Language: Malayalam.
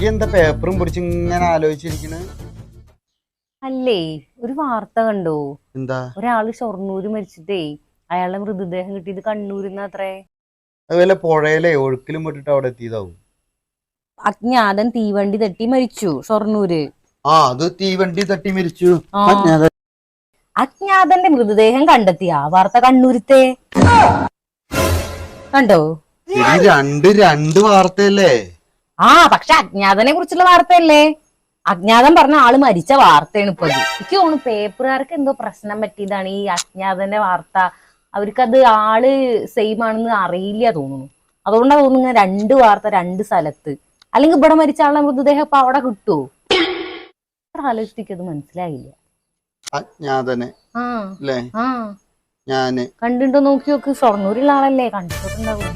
എന്താ പേപ്പറും പിടിച്ച് ഇങ്ങനെ ആലോചിച്ചിരിക്കണ്? അല്ലേ, ഒരു വാർത്ത കണ്ടോ? എന്താ? ഒരാള് ഷൊർണൂര് മരിച്ചിട്ടേ അയാളുടെ മൃതദേഹം കിട്ടിയത് കണ്ണൂരിന്നത്രേ. അതുപോലെ പുഴയിലെ ഒഴുക്കിലും പെട്ടിട്ട് അവിടെ എത്തിയതാവും. അജ്ഞാതൻ തീവണ്ടി തട്ടി മരിച്ചു ഷൊർണൂര്. അത് തീവണ്ടി തട്ടി മരിച്ചു. അജ്ഞാതന്റെ മൃതദേഹം കണ്ടെത്തിയ ആ വാർത്ത കണ്ണൂരത്തെ കണ്ടോ? രണ്ട് വാർത്തയല്ലേ? പക്ഷെ അജ്ഞാതനെ കുറിച്ചുള്ള വാർത്തയല്ലേ? അജ്ഞാതൻ പറഞ്ഞ ആള് മരിച്ച വാർത്തയാണ് ഇപ്പൊ. എനിക്ക് തോന്നുന്നു പേപ്പറുകാർക്ക് എന്തോ പ്രശ്നം പറ്റിയതാണ് ഈ അജ്ഞാതന്റെ വാർത്ത. അവർക്കത് ആള് സെയിം ആണെന്ന് അറിയില്ല തോന്നുന്നു. അതുകൊണ്ടാ തോന്നുന്നു രണ്ട് വാർത്ത രണ്ട് സ്ഥലത്ത്. അല്ലെങ്കിൽ ഇവിടെ മരിച്ച ആളുടെ മൃതദേഹം ഇപ്പൊ അവിടെ കിട്ടുവോ? ആലോചിച്ചത് മനസ്സിലായില്ല. അജ്ഞാതനെ ഞാന് കണ്ടിട്ടോ? നോക്കി നോക്ക്, ഷൊർണൂരുള്ള ആളല്ലേ, കണ്ടിട്ടുണ്ടാവും.